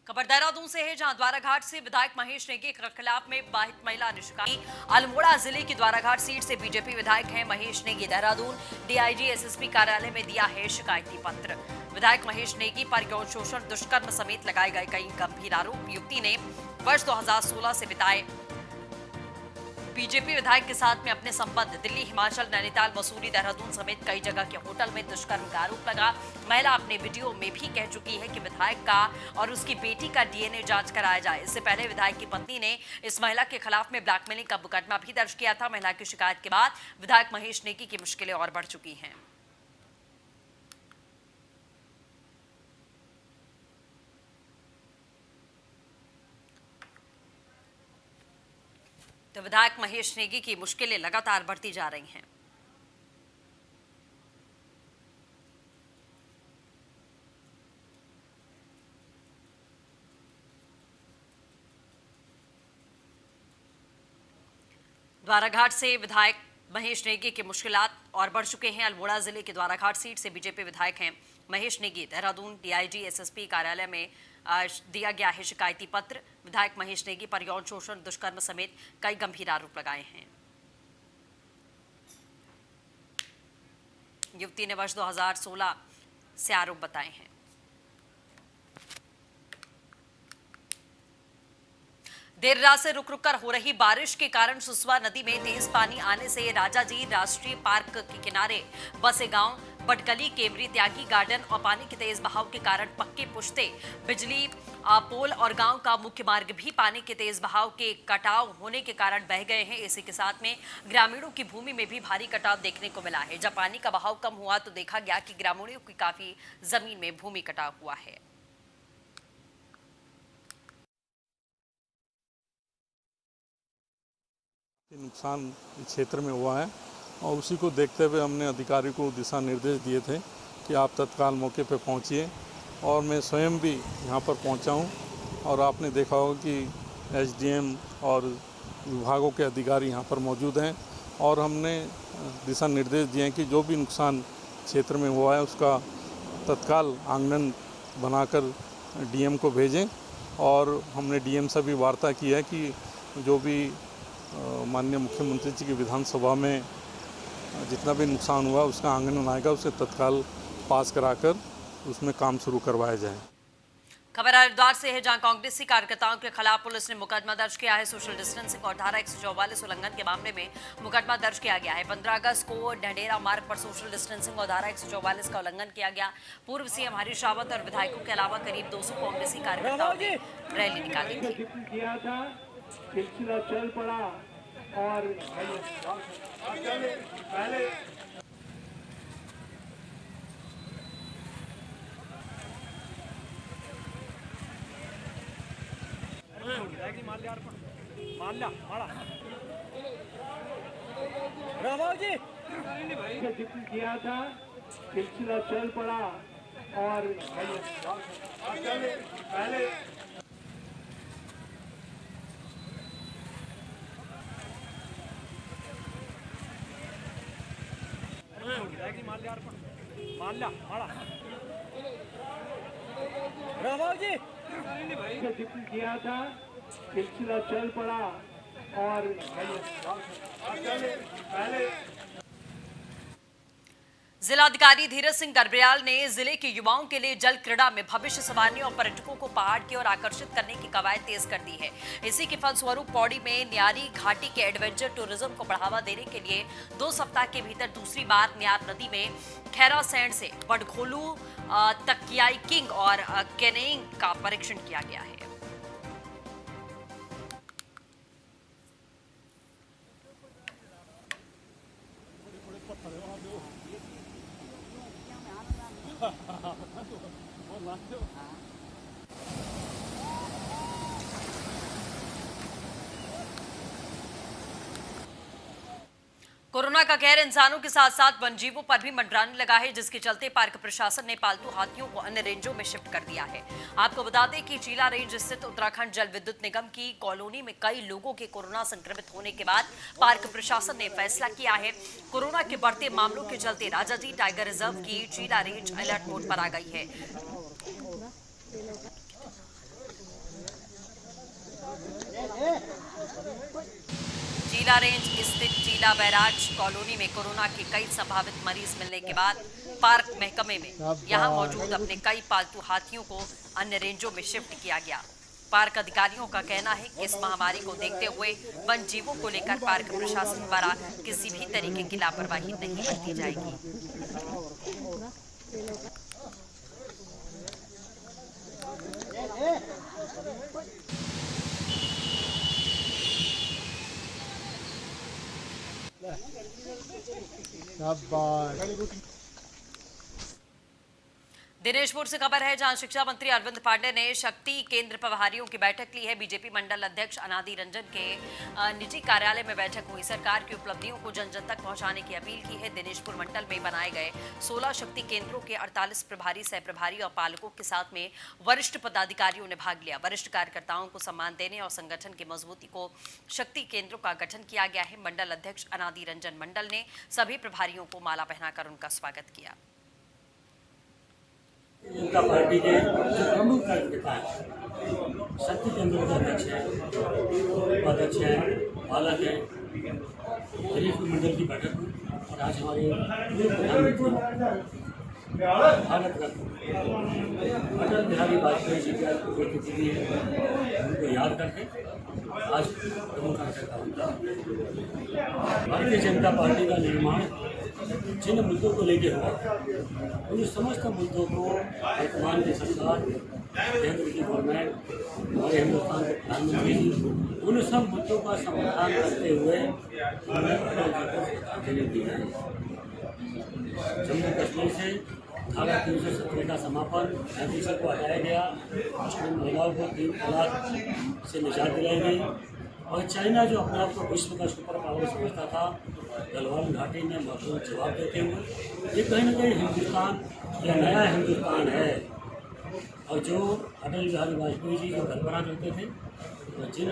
खबर देहरादून से है, जहां द्वाराघाट से विधायक महेश नेगी के खिलाफ में विवाहित महिला ने शिकायत। अल्मोड़ा जिले की द्वाराघाट सीट से बीजेपी विधायक हैं महेश नेगी। देहरादून डीआईजी एसएसपी कार्यालय में दिया है शिकायती पत्र। विधायक महेश नेगी पर यौन शोषण, दुष्कर्म समेत लगाए गए कई गंभीर आरोप। युवती ने वर्ष 2016 से बिताए बीजेपी विधायक के साथ में अपने संबंध दिल्ली, हिमाचल, नैनीताल, मसूरी, देहरादून समेत कई जगह के होटल में दुष्कर्म का आरोप लगा। महिला अपने वीडियो में भी कह चुकी है कि विधायक का और उसकी बेटी का डीएनए जांच कराया जाए। इससे पहले विधायक की पत्नी ने इस महिला के खिलाफ में ब्लैकमेलिंग का मुकदमा भी दर्ज किया था। महिला की शिकायत के बाद विधायक महेश नेगी की मुश्किलें और बढ़ चुकी हैं। तो विधायक महेश नेगी की मुश्किलें लगातार बढ़ती जा रही हैं। द्वाराघाट से विधायक महेश नेगी की मुश्किलात और बढ़ चुके हैं। अल्मोड़ा जिले के द्वाराघाट सीट से बीजेपी विधायक हैं महेश नेगी। देहरादून डीआईजी एसएसपी कार्यालय में दिया गया है शिकायती पत्र। विधायक महेश नेगी पर यौन शोषण, दुष्कर्म समेत कई गंभीर आरोप लगाए हैं। युवती ने वर्ष 2016 से आरोप बताए हैं। देर रात से रुक रुक कर हो रही बारिश के कारण सुसवा नदी में तेज पानी आने से राजाजी राष्ट्रीय पार्क के किनारे बसे गांव बटगली, केवरी, त्यागी गार्डन और पानी के तेज बहाव के कारण पक्के पुश्ते, बिजली पोल और गांव का मुख्य मार्ग भी पानी के तेज बहाव के कटाव होने के कारण बह गए हैं। इसी के साथ में ग्रामीणों की भूमि में भी भारी कटाव देखने को मिला है। जब पानी का बहाव कम हुआ तो देखा गया कि ग्रामीणों की काफी जमीन में भूमि कटाव हुआ है। नुकसान क्षेत्र में हुआ है और उसी को देखते हुए हमने अधिकारी को दिशा निर्देश दिए थे कि आप तत्काल मौके पर पहुंचिए, और मैं स्वयं भी यहां पर पहुंचा हूं। और आपने देखा होगा कि एसडीएम और विभागों के अधिकारी यहां पर मौजूद हैं और हमने दिशा निर्देश दिए हैं कि जो भी नुकसान क्षेत्र में हुआ है उसका तत्काल आंगन बनाकर डीएम को भेजें। और हमने डीएम से भी वार्ता की है कि जो भी माननीय मुख्यमंत्री जी की विधानसभा में जितना भी नुकसान हुआ उसका आंगन आएगा, उसे तत्काल पास कराकर उसमें काम शुरू करवाया जाए। खबर हरिद्वार से है, जहां कांग्रेसी कार्यकर्ताओं के खिलाफ पुलिस ने मुकदमा दर्ज किया है। सोशल डिस्टेंसिंग और धारा 144 उल्लंघन के मामले में मुकदमा दर्ज किया गया है। 15 अगस्त को ढंढेरा मार्ग पर सोशल डिस्टेंसिंग और धारा 144 का उल्लंघन किया गया। पूर्व सीएम हरीश रावत और विधायकों के अलावा करीब 200 कांग्रेसी कार्यकर्ताओं ने रैली निकाली थी। सिलसिला चल पड़ा और पहले जिक्र किया था, सिलसिला चल पड़ा और पहले जिक्र किया था, सिलसिला चल पड़ा और पहले जिलाधिकारी धीरज सिंह गर्ब्याल ने जिले के युवाओं के लिए जल क्रीड़ा में भविष्य संवारने और पर्यटकों को पहाड़ की ओर आकर्षित करने की कवायद तेज कर दी है। इसी के फलस्वरूप पौड़ी में न्यारी घाटी के एडवेंचर टूरिज्म को बढ़ावा देने के लिए 2 सप्ताह के भीतर दूसरी बार न्यार नदी में खैरा सैंड से बडखोलू, तकियाकिंग और कैनेइंग का परीक्षण किया गया है। कोरोना का कहर इंसानों के साथ साथ वनजीवों पर भी मंडराने लगा है, जिसके चलते पार्क प्रशासन ने पालतू हाथियों को अन्य रेंजों में शिफ्ट कर दिया है। आपको बता दें कि चीला रेंज स्थित उत्तराखंड जल विद्युत निगम की कॉलोनी में कई लोगों के कोरोना संक्रमित होने के बाद पार्क प्रशासन ने फैसला किया है। कोरोना के बढ़ते मामलों के चलते राजाजी टाइगर रिजर्व की चीला रेंज अलर्ट मोड पर आ गई है। चीला रेंज स्थित चीला बैराज कॉलोनी में कोरोना के कई संभावित मरीज मिलने के बाद पार्क महकमे में यहां मौजूद अपने कई पालतू हाथियों को अन्य रेंजों में शिफ्ट किया गया। पार्क अधिकारियों का कहना है कि इस महामारी को देखते हुए वन जीवों को लेकर पार्क प्रशासन द्वारा किसी भी तरीके की लापरवाही नहीं बरती जाएगी। दिनेशपुर से खबर है, जहां शिक्षा मंत्री अरविंद पांडे ने शक्ति केंद्र प्रभारियों की बैठक ली है। बीजेपी मंडल अध्यक्ष अनादि रंजन के निजी कार्यालय में बैठक हुई। सरकार की उपलब्धियों को जन जन तक पहुंचाने की अपील की है। दिनेशपुर मंडल में बनाए गए 16 शक्ति केंद्रों के 48 प्रभारी, सह प्रभारी और पालकों के साथ में वरिष्ठ पदाधिकारियों ने भाग लिया। वरिष्ठ कार्यकर्ताओं को सम्मान देने और संगठन की मजबूती को शक्ति केंद्रों का गठन किया गया है। मंडल अध्यक्ष अनादि रंजन मंडल ने सभी प्रभारियों को माला पहनाकर उनका स्वागत किया। जनता पार्टी के जो प्रमुख कार्यकर्ता हैं, शक्ति केंद्र के अध्यक्ष हैं, उपाध्यक्ष हैं, पालक हैं, दिनेशपुर मंडल की बैठक हुई और आज हमारे प्रधानमंत्री भारत रत्न अटल बिहारी वाजपेयी जी का पुण्यतिथि है, उनको याद करके आज प्रमुख कार्यकर्ता उनका भारतीय जनता पार्टी का निर्माण जिन मुद्दों को लेकर हुआ, उन समस्त मुद्दों को वर्तमान की सरकार, केंद्र की गवर्नमेंट, हमारे हिंदुस्तान के प्रधानमंत्री जी, उन सब मुद्दों का समाधान करते हुए उन्हें देने दी है। जम्मू कश्मीर से धारा 370 का समापन, 35 को हटाया गया, मुस्लिम महिलाओं को 3 तलाक से निजात दिलाई गई और चाइना जो अपने आप को विश्व का सुपर पावर समझता था, गलवान घाटी में महत्वपूर्ण जवाब देते हुए ये कहीं न कहीं हिंदुस्तान या नया हिंदुस्तान है। और जो अटल बिहारी वाजपेयी जी जो कल्पना करते थे, तो जिन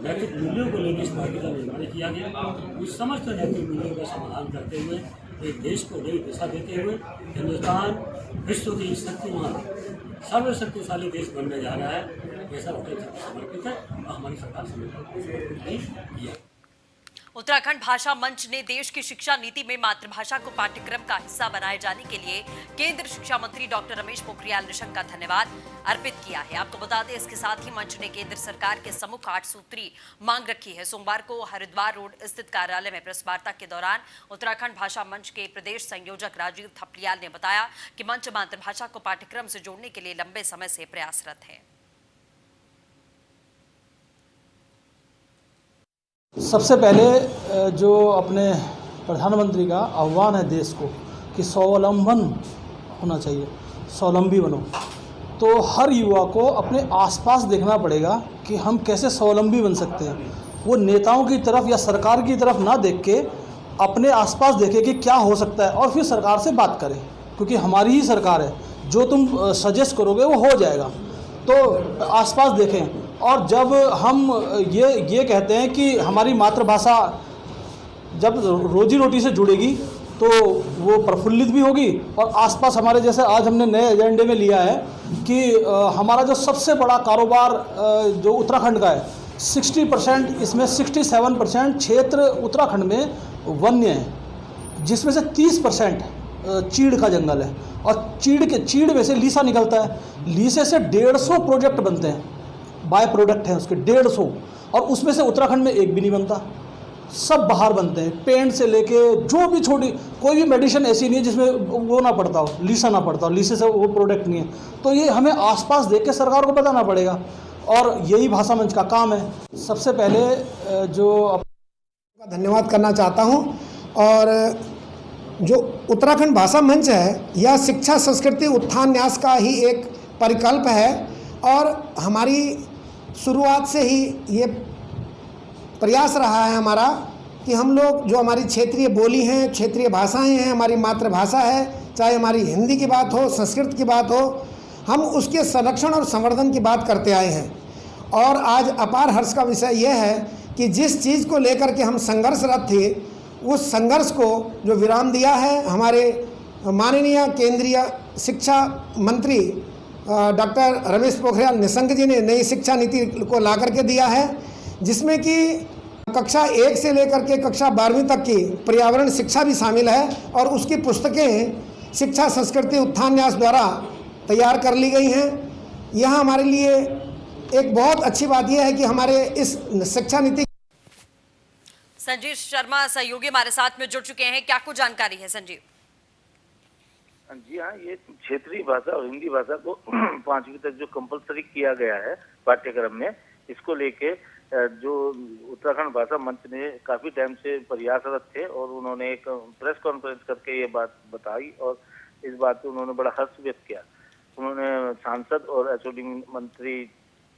नैतिक मूल्यों को लेकर इस पार्टी का निर्माण किया गया, उस समस्त नैतिक मूल्यों का समाधान करते हुए एक देश को नई दिशा देते हुए हिंदुस्तान विश्व की शक्तिमान सर्वशक्तिशाली देश बनने जा रहा है। ये सब समर्पित है और हमारी सरकार समर्पित किया। उत्तराखंड भाषा मंच ने देश की शिक्षा नीति में मातृभाषा को पाठ्यक्रम का हिस्सा बनाए जाने के लिए केंद्र शिक्षा मंत्री डॉक्टर रमेश पोखरियाल निशंक का धन्यवाद अर्पित किया है। आपको बता दें, इसके साथ ही मंच ने केंद्र सरकार के सम्मुख 8 सूत्री मांग रखी है। सोमवार को हरिद्वार रोड स्थित कार्यालय में प्रेस वार्ता के दौरान उत्तराखंड भाषा मंच के प्रदेश संयोजक राजीव थपलियाल ने बताया कि मंच मातृभाषा को पाठ्यक्रम से जोड़ने के लिए लंबे समय से प्रयासरत है। सबसे पहले जो अपने प्रधानमंत्री का आह्वान है देश को कि स्वावलंबन होना चाहिए, स्वावलंबी बनो, तो हर युवा को अपने आसपास देखना पड़ेगा कि हम कैसे स्वावलंबी बन सकते हैं। वो नेताओं की तरफ या सरकार की तरफ ना देख के अपने आसपास देखे कि क्या हो सकता है और फिर सरकार से बात करें, क्योंकि हमारी ही सरकार है, जो तुम सजेस्ट करोगे वो हो जाएगा। तो आसपास देखें। और जब हम ये कहते हैं कि हमारी मातृभाषा जब रोजी रोटी से जुड़ेगी तो वो प्रफुल्लित भी होगी और आसपास हमारे, जैसे आज हमने नए एजेंडे में लिया है कि हमारा जो सबसे बड़ा कारोबार जो उत्तराखंड का है 60%, इसमें 67% क्षेत्र उत्तराखंड में वन्य है, जिसमें से 30% चीड़ का जंगल है और चीड़ में से लीसा निकलता है। लीसे से 150 प्रोजेक्ट बनते हैं, बाय प्रोडक्ट हैं उसके 150, और उसमें से उत्तराखंड में एक भी नहीं बनता, सब बाहर बनते हैं। पेंट से लेके जो भी छोटी कोई भी मेडिसिन ऐसी नहीं है जिसमें वो ना पड़ता हो, लीसा ना पड़ता हो, लीसे से वो प्रोडक्ट नहीं है। तो ये हमें आसपास देख के सरकार को बताना पड़ेगा और यही भाषा मंच का काम है। सबसे पहले जो धन्यवाद करना चाहता हूँ। और जो उत्तराखंड भाषा मंच है यह शिक्षा संस्कृति उत्थान न्यास का ही एक परिकल्प है और हमारी शुरुआत से ही ये प्रयास रहा है हमारा कि हम लोग जो हमारी क्षेत्रीय बोली हैं, क्षेत्रीय भाषाएं हैं, हमारी मातृभाषा है, चाहे हमारी हिंदी की बात हो, संस्कृत की बात हो, हम उसके संरक्षण और संवर्धन की बात करते आए हैं। और आज अपार हर्ष का विषय यह है कि जिस चीज़ को लेकर के हम संघर्षरत थे, उस संघर्ष को जो विराम दिया है हमारे माननीय केंद्रीय शिक्षा मंत्री डॉक्टर रमेश पोखरियाल निशंक जी ने नई शिक्षा नीति को ला करके दिया है, जिसमें कि कक्षा 1 से लेकर के कक्षा 12वीं तक की पर्यावरण शिक्षा भी शामिल है और उसकी पुस्तकें शिक्षा संस्कृति उत्थान न्यास द्वारा तैयार कर ली गई हैं। यह हमारे लिए एक बहुत अच्छी बात यह है कि हमारे इस शिक्षा नीति। संजीव शर्मा सहयोगी हमारे साथ में जुड़ चुके हैं, क्या कुछ जानकारी है संजीव? जी हाँ, ये क्षेत्रीय भाषा और हिंदी भाषा को 5वीं तक जो कंपलसरी किया गया है पाठ्यक्रम में, इसको लेके जो उत्तराखंड भाषा मंच ने काफी टाइम से प्रयासरत थे और उन्होंने एक प्रेस कॉन्फ्रेंस करके ये बात बताई और इस बात पे उन्होंने बड़ा हर्ष व्यक्त किया। उन्होंने सांसद और एचओडी मंत्री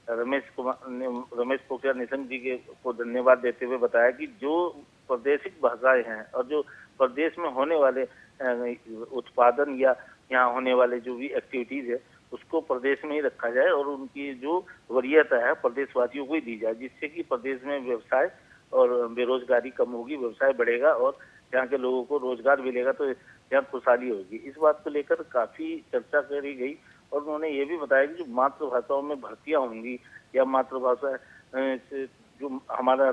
रमेश पोखरियाल निशंक जी को धन्यवाद देते हुए बताया कि जो प्रादेशिक भाषाएं हैं और जो प्रदेश में होने वाले उत्पादन या यहाँ होने वाले जो भी एक्टिविटीज है उसको प्रदेश में ही रखा जाए और उनकी जो वरीयता है प्रदेशवासियों को ही दी जाए, जिससे कि प्रदेश में व्यवसाय और बेरोजगारी कम होगी, व्यवसाय बढ़ेगा और यहाँ के लोगों को रोजगार मिलेगा तो यहाँ खुशहाली होगी। इस बात को लेकर काफी चर्चा करी गई और उन्होंने ये भी बताया कि जो मातृभाषाओं में भर्तियां होंगी या मातृभाषा जो हमारा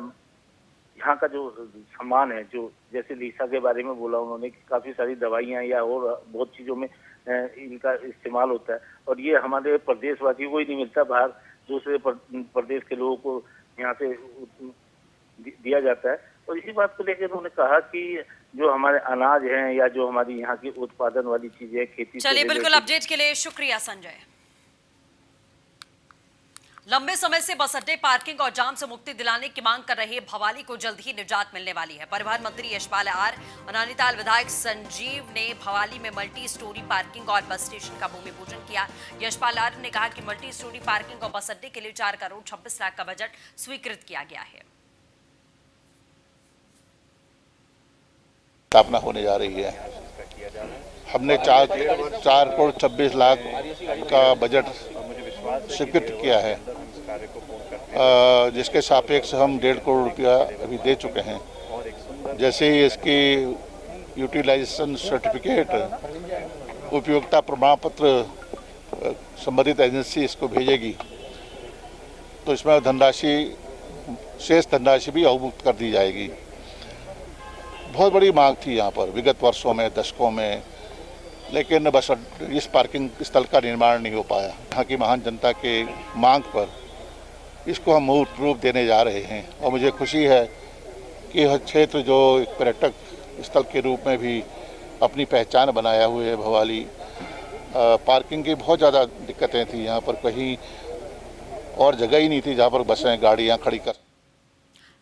यहाँ का जो सामान है, जो जैसे लीसा के बारे में बोला उन्होंने कि काफी सारी दवाइयाँ या और बहुत चीजों में इनका इस्तेमाल होता है और ये हमारे प्रदेशवासियों को ही नहीं मिलता, बाहर दूसरे प्रदेश के लोगों को यहाँ से दिया जाता है। और इसी बात को लेकर उन्होंने कहा कि जो हमारे अनाज हैं या जो हमारी यहाँ की उत्पादन वाली चीजें खेती। चलिए, बिल्कुल अपडेट के लिए शुक्रिया संजय। लंबे समय से बस अड्डे पार्किंग और जाम से मुक्ति दिलाने की मांग कर रहे भवाली को जल्द ही निजात मिलने वाली है। परिवहन मंत्री यशपाल आर और नैनीताल विधायक संजीव ने भवाली में मल्टी स्टोरी पार्किंग और बस स्टेशन का भूमि पूजन किया। यशपाल आर ने कहा कि मल्टी स्टोरी पार्किंग और बस अड्डे के लिए 4 करोड़ 26 लाख का बजट स्वीकृत किया गया है। स्थापना होने जा रही है। हमने 4 करोड़ 26 लाख का बजट स्वीकृत किया है, जिसके सापेक्ष हम 1.5 करोड़ रुपया अभी दे चुके हैं। जैसे ही इसकी यूटिलाइजेशन सर्टिफिकेट उपयोगिता प्रमाण पत्र संबंधित एजेंसी इसको भेजेगी तो इसमें धनराशि शेष धनराशि भी अवमुक्त कर दी जाएगी। बहुत बड़ी मांग थी यहाँ पर विगत वर्षों में, दशकों में, लेकिन बस इस पार्किंग स्थल का निर्माण नहीं हो पाया। यहाँ की महान जनता के मांग पर इसको हम मूर्त रूप देने जा रहे हैं और मुझे खुशी है कि यह क्षेत्र जो एक पर्यटक स्थल के रूप में भी अपनी पहचान बनाया हुए है भवाली। पार्किंग की बहुत ज़्यादा दिक्कतें थी, यहाँ पर कहीं और जगह ही नहीं थी जहाँ पर बसें गाड़ियाँ खड़ी कर।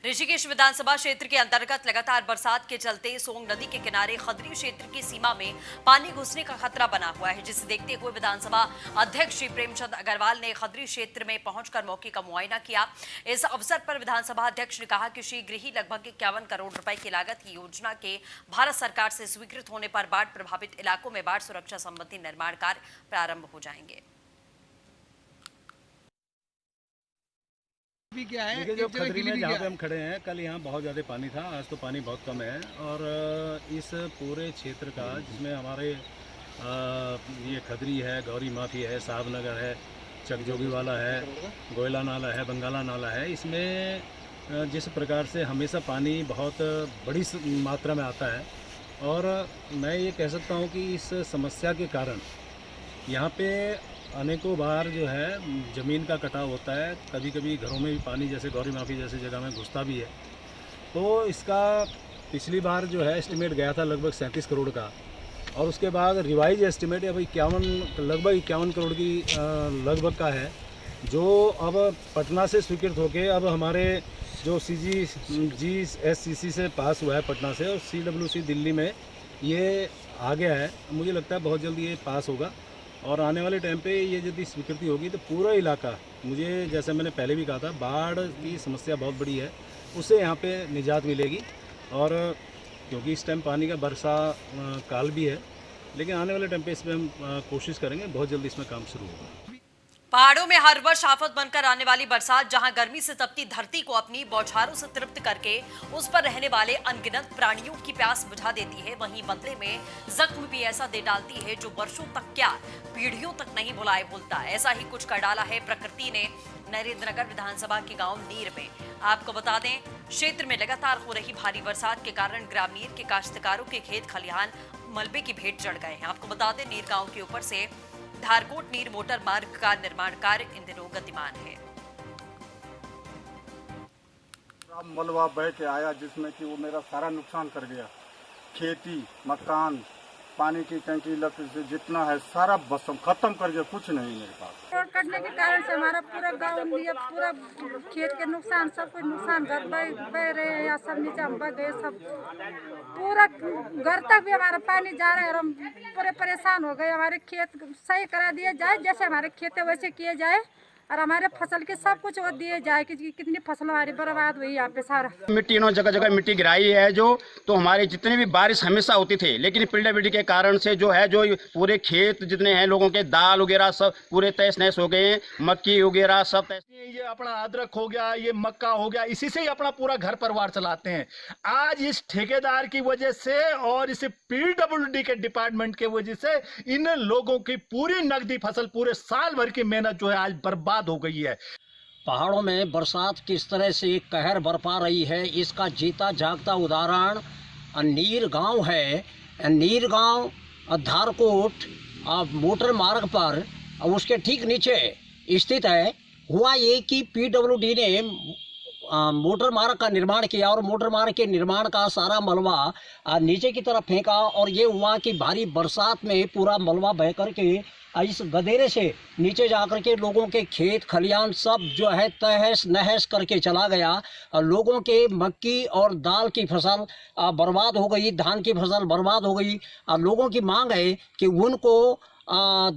ऋषिकेश विधानसभा क्षेत्र के अंतर्गत लगातार बरसात के चलते सोंग नदी के किनारे खदरी क्षेत्र की सीमा में पानी घुसने का खतरा बना हुआ है, जिसे देखते हुए विधानसभा अध्यक्ष श्री प्रेमचंद अग्रवाल ने खदरी क्षेत्र में पहुंचकर मौके का मुआयना किया। इस अवसर पर विधानसभा अध्यक्ष ने कहा कि शीघ्र ही लगभग 51 करोड़ रुपए की लागत की योजना के भारत सरकार से स्वीकृत होने पर बाढ़ प्रभावित इलाकों में बाढ़ सुरक्षा संबंधी निर्माण कार्य प्रारंभ हो जाएंगे। देखिए, जो खदरी में जहाँ पे हम खड़े हैं, कल यहाँ बहुत ज़्यादा पानी था, आज तो पानी बहुत कम है और इस पूरे क्षेत्र का जिसमें हमारे ये खदरी है, गौरी माफी है, साहब नगर है, चकजोगी वाला है, गोयला नाला है, बंगाला नाला है, इसमें जिस प्रकार से हमेशा पानी बहुत बड़ी मात्रा में आता है और मैं ये कह सकता हूँ कि इस समस्या के कारण यहाँ पे अनेकों बार जो है ज़मीन का कटाव होता है, कभी कभी घरों में भी पानी जैसे गौरी माफी जैसी जगह में घुसता भी है। तो इसका पिछली बार जो है एस्टिमेट गया था लगभग 37 करोड़ का और उसके बाद रिवाइज एस्टिमेट अब लगभग 51 करोड़ की लगभग का है, जो अब पटना से स्वीकृत होके अब हमारे जो GSCC से पास हुआ है पटना से और CWC दिल्ली में ये आ गया है। मुझे लगता है बहुत जल्दी ये पास होगा और आने वाले टाइम पे ये यदि स्वीकृति होगी तो पूरा इलाका, मुझे जैसे मैंने पहले भी कहा था, बाढ़ की समस्या बहुत बड़ी है, उससे यहाँ पे निजात मिलेगी। और क्योंकि इस टाइम पानी का वर्षा काल भी है, लेकिन आने वाले टाइम पे इसमें हम कोशिश करेंगे, बहुत जल्दी इसमें काम शुरू होगा। पहाड़ों में हर वर्ष आफत बनकर आने वाली बरसात जहां गर्मी से तपती धरती को अपनी बौछारों से तृप्त करके उस पर रहने वाले अनगिनत प्राणियों की प्यास बुझा देती है, वहीं बदले में जख्म भी ऐसा दे डालती है जो वर्षों तक क्या पीढ़ियों तक नहीं भुलाता। ऐसा ही कुछ कर डाला है प्रकृति ने नरेंद्रनगर विधानसभा के गांव नीर में। आपको बता दें क्षेत्र में लगातार हो रही भारी बरसात के कारण ग्रामीण के काश्तकारों के खेत खलिहान मलबे की भेंट चढ़ गए हैं। आपको बता दें, नीर गांव के ऊपर से धारकोट नीर मोटर मार्ग का निर्माण कार्य इन दिनों गतिमान है। मलबा बह के आया जिसमें कि वो मेरा सारा नुकसान कर गया। खेती, मकान, पानी की टंकी, लकड़ी से जितना है सारा बस खत्म कर दिया, कुछ नहीं मेरे पास। रोड कटने के कारण से हमारा पूरा गांव लिया, पूरा खेत के नुकसान, सब कुछ नुकसान, घर बह रहे हैं या सब नीचे हम बह गए, सब पूरा घर तक भी हमारा पानी जा रहा है और हम पूरे परेशान हो गए। हमारे खेत सही करा दिए जाए, जैसे हमारे खेत है वैसे किए जाए और हमारे फसल के सब कुछ वो दिए जाए कि कितनी फसल हमारी बर्बाद हुई यहाँ पे सारा। मिट्टी इन्होंने जगह जगह मिट्टी गिराई है जो, तो हमारे जितनी भी बारिश हमेशा होती थी, लेकिन पीडब्ल्यूडी के कारण से जो है जो पूरे खेत जितने हैं लोगों के दाल वगैरह सब पूरे तहस नहस हो गए हैं, मक्की वगैरह सब तहस। ये अपना अदरक हो गया, ये मक्का हो गया, इसी से ही अपना पूरा घर परिवार चलाते हैं। आज इस ठेकेदार की वजह से और इस पीडब्ल्यूडी के डिपार्टमेंट के वजह से इन लोगों की पूरी नकदी फसल, पूरे साल भर की मेहनत जो है आज बर्बाद हो गई है। पहाड़ों में बरसात किस तरह से कहर बरपा रही है, इसका जीता जागता उदाहरण नीर गांव है। नीर गांव धारकोट मोटर मार्ग पर उसके ठीक नीचे स्थित है। हुआ ये कि पीडब्ल्यूडी ने मोटर मार्ग का निर्माण किया और मोटर मार्ग के निर्माण का सारा मलबा नीचे की तरफ फेंका और ये हुआ कि भारी बरसात में पूरा मलबा बह करके इस गधेरे से नीचे जाकर के लोगों के खेत खलिहान सब जो है तहस नहस करके चला गया। लोगों के मक्की और दाल की फसल बर्बाद हो गई, धान की फसल बर्बाद हो गई। लोगों की मांग है कि उनको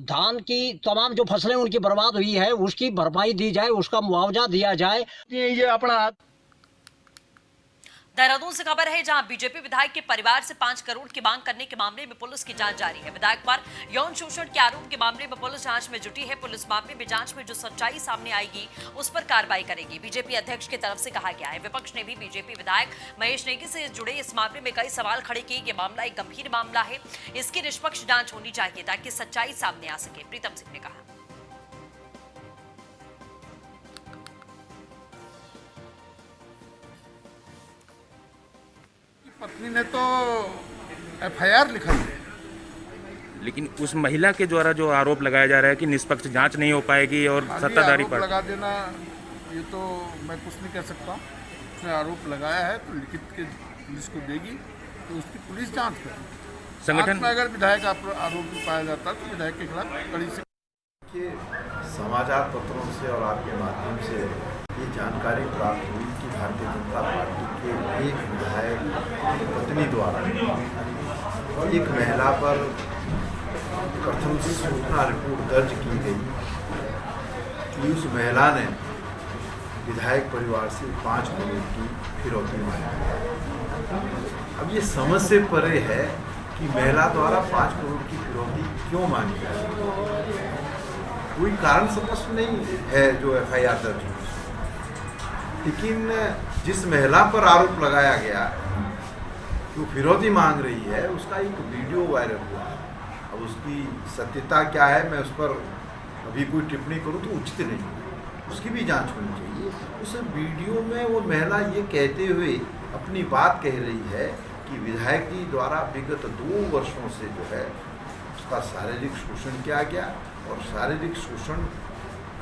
धान की तमाम जो फसलें उनकी बर्बाद हुई है उसकी भरपाई दी जाए, उसका मुआवजा दिया जाए। ये अपना देहरादून से खबर है, जहां बीजेपी विधायक के परिवार से 5 करोड़ की मांग करने के मामले में पुलिस की जांच जारी है। विधायक पर यौन शोषण के आरोप के मामले में पुलिस जांच में जुटी है। पुलिस मामले में जांच में जो सच्चाई सामने आएगी उस पर कार्रवाई करेगी, बीजेपी अध्यक्ष की तरफ से कहा गया है। विपक्ष ने भी बीजेपी विधायक महेश नेगी से जुड़े इस मामले में कई सवाल खड़े किए। ये मामला एक गंभीर मामला है, इसकी निष्पक्ष जांच होनी चाहिए ताकि सच्चाई सामने आ सके, प्रीतम सिंह ने कहा। पत्नी ने तो एफआईआर लिखा है, लेकिन उस महिला के द्वारा जो आरोप लगाया जा रहा है कि निष्पक्ष जांच नहीं हो पाएगी और सत्ताधारी पर लगा देना, ये तो मैं कुछ नहीं कह सकता। उसने आरोप लगाया है तो लिखित के पुलिस को देगी, तो उसकी पुलिस जांच करेगी। संगठन में अगर विधायक आरोपी पाया जाता है तो विधायक के खिलाफ कड़ी से। समाचार पत्रों से और आपके माध्यम से ये जानकारी प्राप्त हुई कि भारतीय जनता पार्टी के एक विधायक की पत्नी द्वारा एक महिला पर प्रथम सूचना रिपोर्ट दर्ज की गई कि उस महिला ने विधायक परिवार से 5 करोड़ की फिरौती मांगी। अब ये समझ से परे है कि महिला द्वारा 5 करोड़ की फिरौती क्यों मांगी गई, कोई कारण स्पष्ट नहीं है जो एफआईआर दर्ज हुई। लेकिन जिस महिला पर आरोप लगाया गया जो फिरौती मांग रही है उसका एक वीडियो वायरल हुआ। अब उसकी सत्यता क्या है मैं उस पर अभी कोई टिप्पणी करूं तो उचित नहीं, उसकी भी जांच होनी चाहिए। उस वीडियो में वो महिला ये कहते हुए अपनी बात कह रही है कि विधायक जी द्वारा विगत 2 वर्षों से जो है उसका शारीरिक शोषण किया गया और शारीरिक शोषण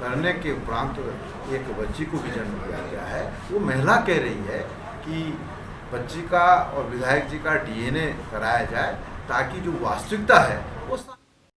करने के उपरांत एक बच्ची को भी जन्म दिया गया है। वो महिला कह रही है कि बच्ची का और विधायक जी का डीएनए कराया जाए ताकि जो वास्तविकता है वो